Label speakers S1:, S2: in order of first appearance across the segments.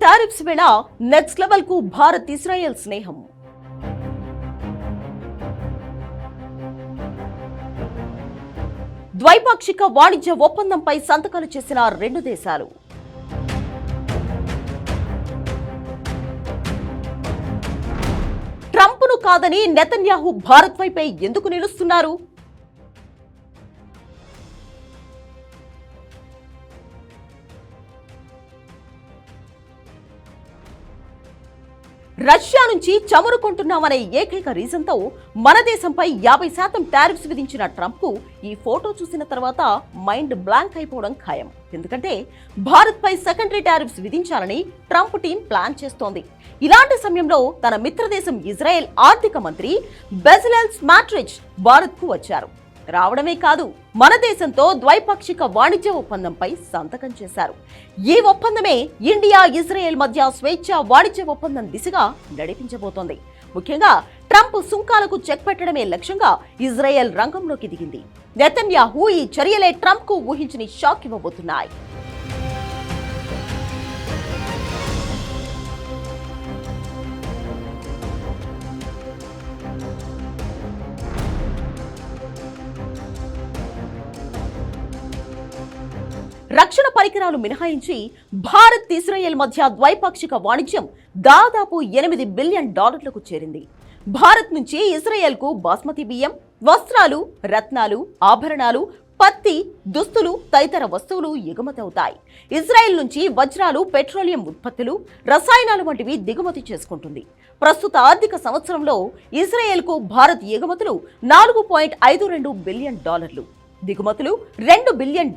S1: Tariffs వేళ next level కు Bharat Israel స్నేహం. ద్వైపాక్షిక వాణిజ్య ఒప్పందంపై సంతకాలు చేసిన రెండు దేశాలు. ట్రంప్ను కాదని నెతన్యాహు భారత్ వైపై ఎందుకు నిలుస్తున్నారు? రష్యా నుంచి చమురు కొంటున్నామనే ఏకైక రీజన్తో మన దేశంపై 50% టారిఫ్స్ విధించిన ట్రంప్కు ఈ ఫోటో చూసిన తర్వాత మైండ్ బ్లాంక్ అయిపోవడం ఖాయం. ఎందుకంటే భారత్పై సెకండరీ టారిఫ్స్ విధించాలని ట్రంప్ టీం ప్లాన్ చేస్తోంది. ఇలాంటి సమయంలో తన మిత్రదేశం ఇజ్రాయెల్ ఆర్థిక మంత్రి బెజలెల్ స్మాట్రిచ్ భారత్కు వచ్చారు. రావడమే కాదు, మన దేశంతో ద్వైపాక్షిక వాణిజ్య ఒప్పందంపై సంతకం చేశారు. ఈ ఒప్పందమే ఇండియా ఇజ్రాయెల్ మధ్య స్వేచ్ఛ వాణిజ్య ఒప్పందం దిశగా నడిపించబోతోంది. ముఖ్యంగా ట్రంప్ సుంకాలకు చెక్ పెట్టడమే లక్ష్యంగా ఇజ్రాయెల్ రంగంలోకి దిగింది. నెతన్యాహు ఈ చర్యలే ట్రంప్ కు ఊహించని షాక్ ఇవ్వబోతున్నాయి. రక్షణ పరికరాలు మినహాయించి భారత్ ఇజ్రాయెల్ మధ్య ద్వైపాక్షిక వాణిజ్యం దాదాపు $8 బిలియన్ చేరింది. భారత్ నుంచి ఇజ్రాయెల్కు బాస్మతి బియ్యం, వస్త్రాలు, రత్నాలు, ఆభరణాలు, పత్తి, దుస్తులు తదితర వస్తువులు ఎగుమతవుతాయి. ఇజ్రాయెల్ నుంచి వజ్రాలు, పెట్రోలియం ఉత్పత్తులు, రసాయనాలు వంటివి దిగుమతి చేసుకుంటుంది. ప్రస్తుత ఆర్థిక సంవత్సరంలో ఇజ్రాయెల్కు భారత్ ఎగుమతులు $4.52 బిలియన్, దిగుమతులు $2 బిలియన్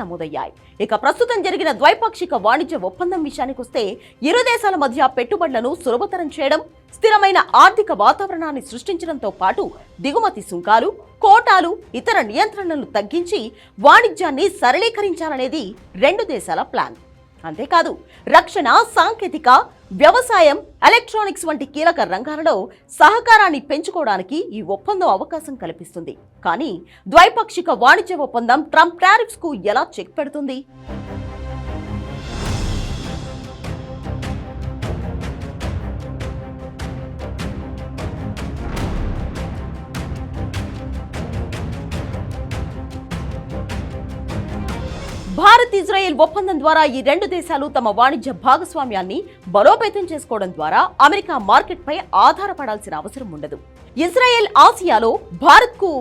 S1: నమోదయ్యాయి. ఇక ప్రస్తుతం జరిగిన ద్వైపాక్షిక వాణిజ్య ఒప్పందం విషయానికొస్తే ఇరు దేశాల మధ్య పెట్టుబడులను సులభతరం చేయడం, స్థిరమైన ఆర్థిక వాతావరణాన్ని సృష్టించడంతో పాటు దిగుమతి సుంకాలు, కోటాలు, ఇతర నియంత్రణలను తగ్గించి వాణిజ్యాన్ని సరళీకరించాలనేది రెండు దేశాల ప్లాన్. అంతేకాదు, రక్షణ, సాంకేతిక, వ్యవసాయం, ఎలక్ట్రానిక్స్ వంటి కీలక రంగాలలో సహకారాన్ని పెంచుకోవడానికి ఈ ఒప్పందం అవకాశం కల్పిస్తుంది. కానీ ద్వైపాక్షిక వాణిజ్య ఒప్పందం ట్రంప్ టారిఫ్స్ కు ఎలా చెక్ పెడుతుంది? భారత్ ఇజ్రాయెల్ ఒప్పందం ద్వారా ఈ రెండు దేశాలు తమ వాణిజ్య భాగస్వామ్యాన్ని బలోపేతం చేసుకోవడం ద్వారా అమెరికా మార్కెట్పై ఆధారపడాల్సిన అవసరం ఉండదు. ఇజ్రాయెల్ ఆసియాలో భారత్కు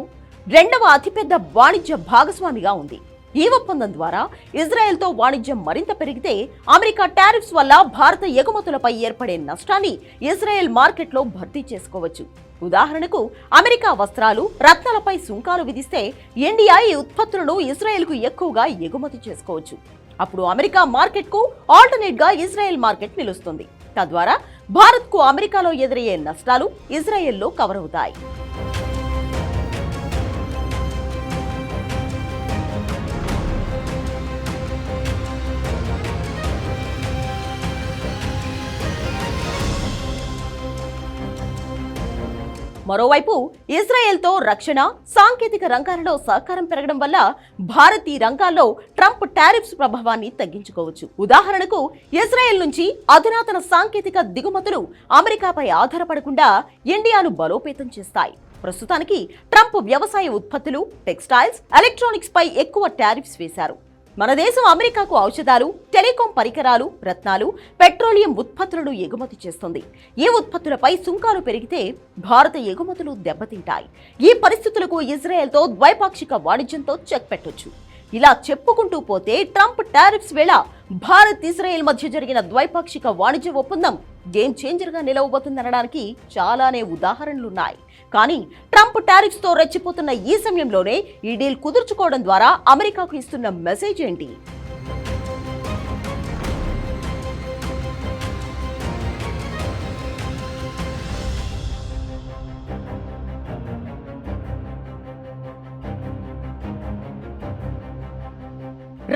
S1: 2వ అతిపెద్ద వాణిజ్య భాగస్వామిగా ఉంది. ఈ ఒప్పందం ద్వారా ఇజ్రాయెల్తో వాణిజ్యం మరింత పెరిగితే అమెరికా టారిఫ్స్ వల్ల భారత ఎగుమతులపై ఏర్పడే నష్టాన్ని ఇజ్రాయెల్ మార్కెట్లో భర్తీ చేసుకోవచ్చు. ఉదాహరణకు, అమెరికా వస్త్రాలు, రత్నాలపై సుంకాలు విధిస్తే ఇండియా ఈ ఉత్పత్తులను ఇజ్రాయెల్కు ఎక్కువగా ఎగుమతి చేసుకోవచ్చు. అప్పుడు అమెరికా మార్కెట్కు ఆల్టర్నేట్ గా ఇజ్రాయెల్ మార్కెట్ నిలుస్తుంది. తద్వారా భారత్కు అమెరికాలో ఎదురయ్యే నష్టాలు ఇజ్రాయెల్లో కవర్ అవుతాయి. మరోవైపు ఇజ్రాయెల్తో రక్షణ, సాంకేతిక రంగాలలో సహకారం పెరగడం వల్ల భారత్ ఈ రంగాల్లో ట్రంప్ టారిఫ్స్ ప్రభావాన్ని తగ్గించుకోవచ్చు. ఉదాహరణకు, ఇజ్రాయెల్ నుంచి అధునాతన సాంకేతిక దిగుమతులు అమెరికాపై ఆధారపడకుండా ఇండియాను బలోపేతం చేస్తాయి. ప్రస్తుతానికి ట్రంప్ వ్యవసాయ ఉత్పత్తులు, టెక్స్టైల్స్, ఎలక్ట్రానిక్స్ పై ఎక్కువ టారిఫ్స్ వేశారు. మన దేశం అమెరికాకు ఔషధాలు, టెలికాం పరికరాలు, రత్నాలు, పెట్రోలియం ఉత్పత్తులను ఎగుమతి చేస్తుంది. ఈ ఉత్పత్తులపై సుంకాలు పెరిగితే భారత ఎగుమతులు దెబ్బతింటాయి. ఈ పరిస్థితులకు ఇజ్రాయెల్తో ద్వైపాక్షిక వాణిజ్యంతో చెక్ పెట్టొచ్చు. ఇలా చెప్పుకుంటూ పోతే ట్రంప్ టారిఫ్స్ వేళ భారత్ ఇజ్రాయెల్ మధ్య జరిగిన ద్వైపాక్షిక వాణిజ్య ఒప్పందం గేమ్ చేంజర్ గా నిలవబోతుందనడానికి చాలానే ఉదాహరణలున్నాయి. కానీ ట్రంప్ టారిఫ్స్ తో రెచ్చిపోతున్న ఈ సమయంలోనే ఈ డీల్ కుదుర్చుకోవడం ద్వారా అమెరికాకు ఇస్తున్న మెసేజ్ ఏంటి?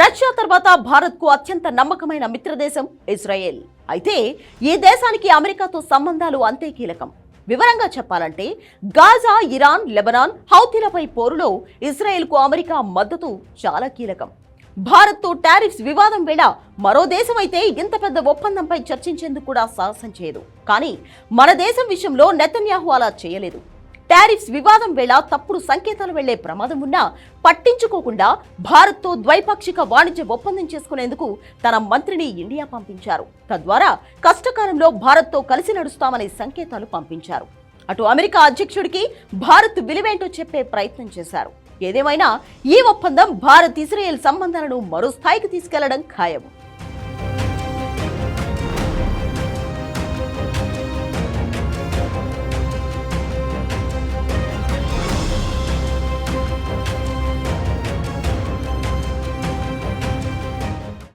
S1: రష్యా తర్వాత భారత్కు అత్యంత నమ్మకమైన మిత్రదేశం ఇజ్రాయెల్. అయితే ఈ దేశానికి అమెరికాతో సంబంధాలు అంతే కీలకం. వివరంగా చెప్పాలంటే గాజా, ఇరాన్, లెబనాన్, హౌతీలపై పోరులో ఇజ్రాయెల్కు అమెరికా మద్దతు చాలా కీలకం. భారత్తో టారిఫ్స్ వివాదం వేళ మరో దేశం అయితే ఇంత పెద్ద ఒప్పందంపై చర్చించేందుకు కూడా సాహసం చేయదు. కానీ మన దేశం విషయంలో నెతన్యాహు అలా చేయలేదు. టారిఫ్స్ వివాదం వేళ తప్పుడు సంకేతాలు వెళ్లే ప్రమాదం ఉన్నా పట్టించుకోకుండా భారత్తో ద్వైపాక్షిక వాణిజ్య ఒప్పందం చేసుకునేందుకు తన మంత్రిని ఇండియా పంపించారు. తద్వారా కష్టకాలంలో భారత్తో కలిసి నడుస్తామనే సంకేతాలు పంపించారు. అటు అమెరికా అధ్యక్షుడికి భారత్ విలువేంటో చెప్పే ప్రయత్నం చేశారు. ఏదేమైనా ఈ ఒప్పందం భారత్ ఇజ్రాయెల్ సంబంధాలను మరో స్థాయికి తీసుకెళ్లడం ఖాయం.